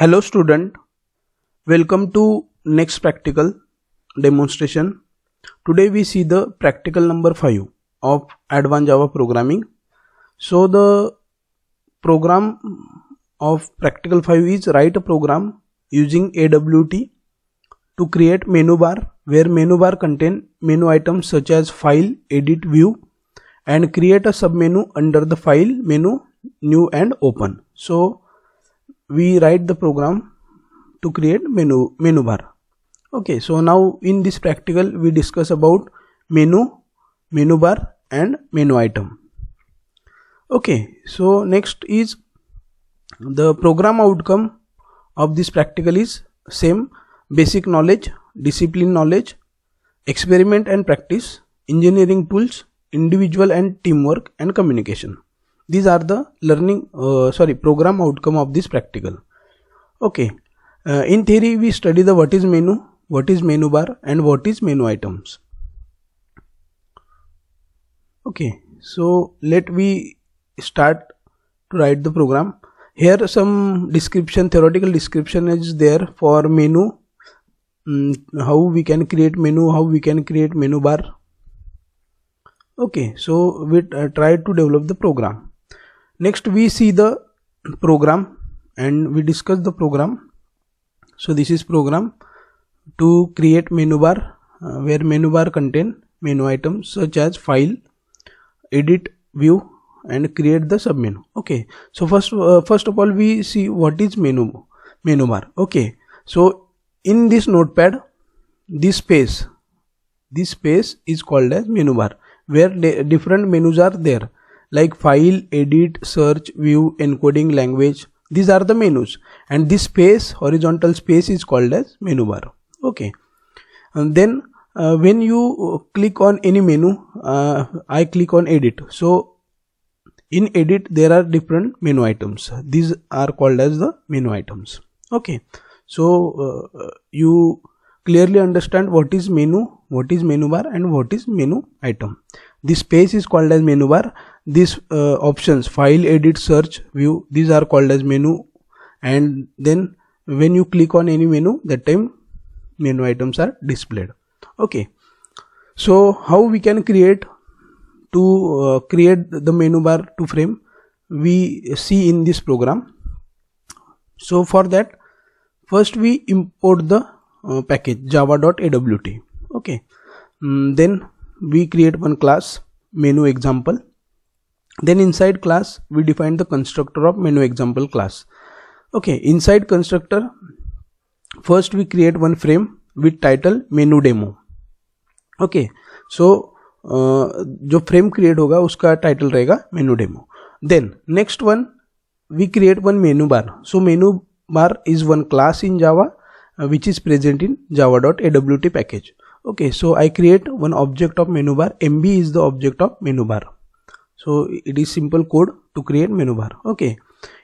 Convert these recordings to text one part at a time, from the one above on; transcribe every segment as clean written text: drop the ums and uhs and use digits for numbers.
Hello student, welcome to next practical demonstration. Today we see the practical number 5 of Advanced Java Programming. So the program of practical 5 is write a program using AWT to create menu bar, where menu bar contain menu items such as file, edit, view, and create a submenu under the file, menu, new and open. So we write the program to create menu bar. Okay, so now in this practical we discuss about menu bar and menu item. Okay, so next is the program outcome of this practical is same: basic knowledge, discipline knowledge, experiment and practice, engineering tools, individual and teamwork, and communication. These are the program outcome of this practical. Okay, in theory we study the what is menu bar, and what is menu items. Okay, so let we start to write the program. Here some description, theoretical description is there for menu, how we can create menu, how we can create menu bar. Okay, so we try to develop the program. Next we see the program and we discuss the program. So this is program to create menu bar, where menu bar contain menu items such as file, edit, view, and create the submenu. Okay, so first of all we see what is menu bar. Okay, so in this notepad, this space is called as menu bar, where different menus are there, like file, edit, search, view, encoding, language. These are the menus, and this space, horizontal space, is called as menu bar. Okay, and then when you click on any menu, I click on edit. So in edit there are different menu items. These are called as the menu items. Okay, so you clearly understand what is menu bar, and what is menu item. This space is called as menu bar. These options, file, edit, search, view, these are called as menu, and then when you click on any menu, that time menu items are displayed. Okay, so how we can create the menu bar to frame, we see in this program. So for that, first we import the package java.awt. Okay, then we create one class, menu example. Then inside class we define the constructor of menu example class. Okay, inside constructor, first we create one frame with title menu demo. Okay, so जो frame create होगा उसका title रहेगा menu demo. Then next one, we create one menu bar. So menu bar is one class in Java which is present in java.awt package. Okay, so I create one object of menu bar. MB is the object of menu bar. So it is simple code to create menu bar. Okay,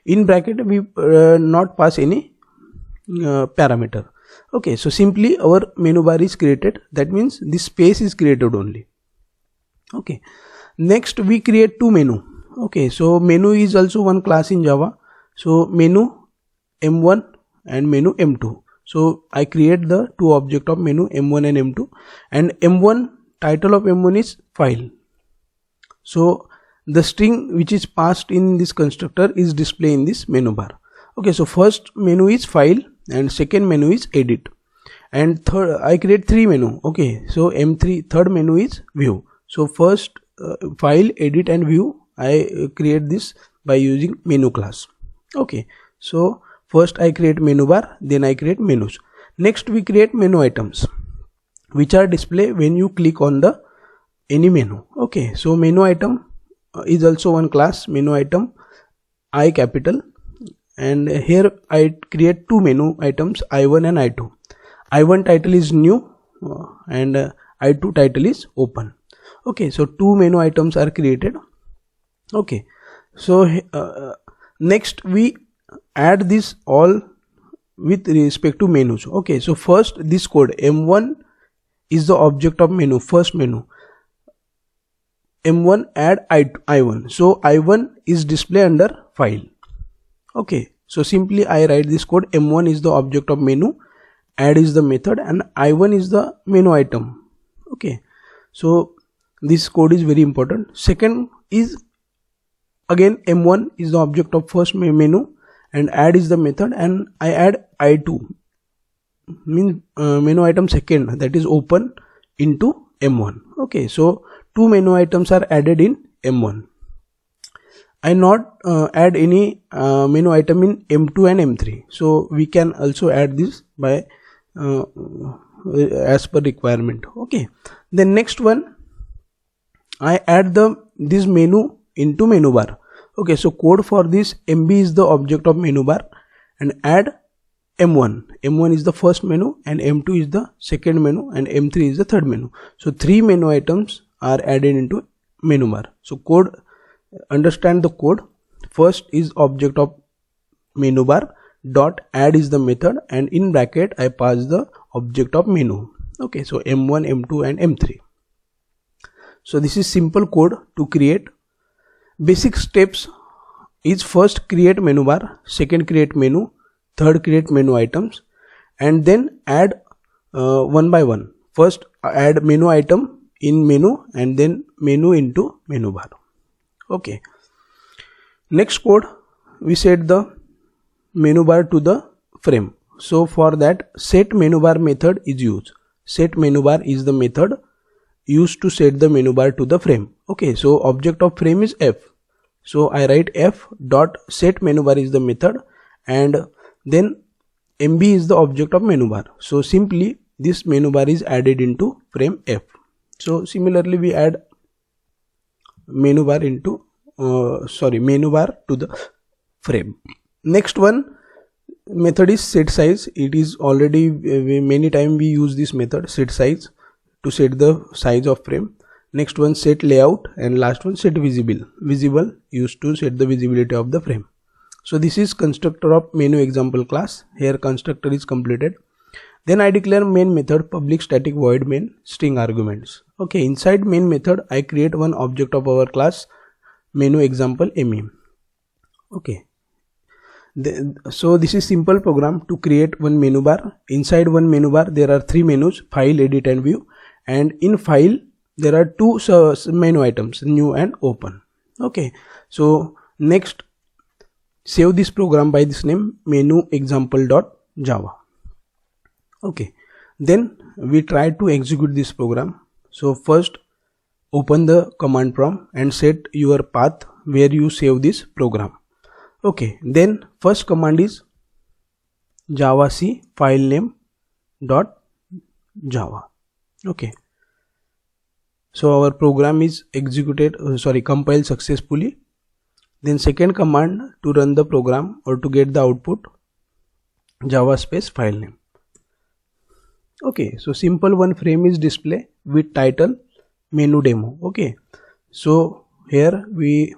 in bracket we not pass any parameter. Okay, so simply our menu bar is created. That means this space is created only. Okay, next we create two menu. Okay, so menu is also one class in Java. So menu M1 and menu M2. So I create the two object of menu M1 and M2, and M1, title of M1 is file. So the string which is passed in this constructor is displayed in this menu bar. Okay, so first menu is file and second menu is edit, and third I create three menu. Okay, so M3, third menu is view. So first file, edit and view, I create this by using menu class. Okay, so first I create menu bar, then I create menus. Next we create menu items, which are displayed when you click on the any menu. Okay, so menu item is also one class, menu item I capital, and here I create two menu items, I1 and I2. I1 title is new and I2 title is open. Okay, so two menu items are created. Okay, so next we add this all with respect to menus. Okay, so first this code M1 is the object of menu, first menu. M1 add I1, so I1 is displayed under file. Okay, So simply I write this code. M1 is the object of menu, add is the method, and I1 is the menu item. Okay, so this code is very important. Second is again M1 is the object of first menu and add is the method, and I add I2 means menu item second, that is open, into M1. Okay, so two menu items are added in M1. I not add any menu item in M2 and M3, so we can also add this by as per requirement. Okay, the next one, I add this menu into menu bar. Okay, so code for this, MB is the object of menu bar, and add M1. M1 is the first menu, and M2 is the second menu, and M3 is the third menu. So three menu items are added into menu bar. So code, understand the code. First is object of menu bar, dot add is the method, and in bracket I pass the object of menu. Okay, so M1, M2 and M3. So this is simple code to create. Basic steps is first create menu bar, second create menu, third create menu items, and then add one by one. First add menu item in menu, and then menu into menu bar. Okay, next code, we set the menu bar to the frame. So for that, set menu bar method is used. Set menu bar is the method used to set the menu bar to the frame. Okay, so object of frame is F. So I write F dot set menu bar is the method, and then MB is the object of menu bar. So simply this menu bar is added into frame F. So similarly we add menu bar into menu bar to the frame. Next one method is set size. It is already many times we use this method, set size, to set the size of frame. Next one set layout, and last one set visible. Visible used to set the visibility of the frame. So this is constructor of menu example class. Here constructor is completed. Then I declare main method public static void main string arguments. Okay, inside main method I create one object of our class menu example me. Okay, so this is simple program to create one menu bar. Inside one menu bar there are three menus: file, edit and view, and in file there are two menu items, new and open. Okay, so next save this program by this name, menu example.java. Okay, then we try to execute this program. So first open the command prompt and set your path where you save this program. Okay, then first command is javac filename dot java. Okay, so our program is executed, compiled successfully. Then second command to run the program or to get the output, java space filename. Okay, so simple one frame is display with title menu demo. Okay, so here we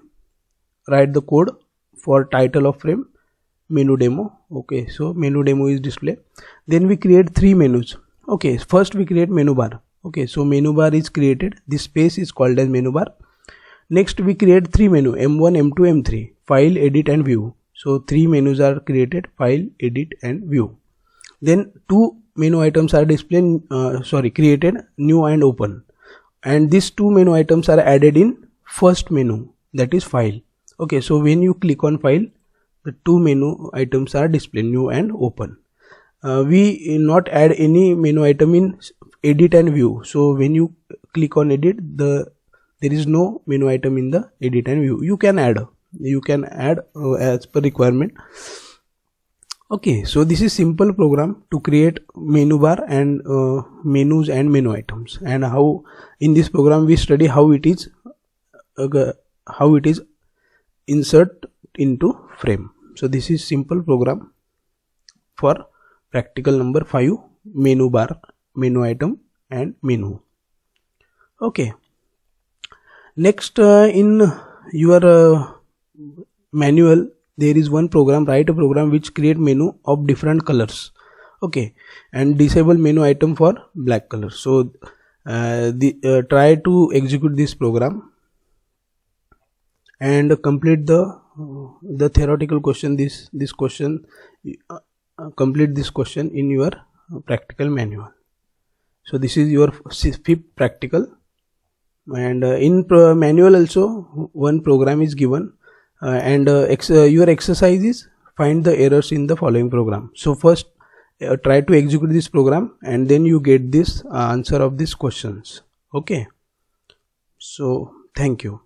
write the code for title of frame menu demo. Okay, so menu demo is display. Then we create three menus. Okay, first we create menu bar. Okay, so menu bar is created. This space is called as menu bar. Next we create three menu, M1, M2, M3, file, edit and view. So three menus are created, file, edit and view. Then two menu items are displayed, created, new and open. And these two menu items are added in first menu, that is file. Okay, so when you click on file, the two menu items are displayed, new and open. We not add any menu item in edit and view. So when you click on edit, there is no menu item in the edit and view. You can add as per requirement. Okay, so this is simple program to create menu bar and menus and menu items, and how in this program we study how it is insert into frame. So this is simple program for practical number 5, menu bar, menu item and menu. Okay, next in your manual there is one program, write a program which create menu of different colors. Okay, and disable menu item for black color. So try to execute this program and complete the the theoretical question, this question, complete this question in your practical manual. So this is your fifth practical, and in manual also one program is given, and your exercise is find the errors in the following program. So first try to execute this program, and then you get this answer of these questions. Okay, so thank you.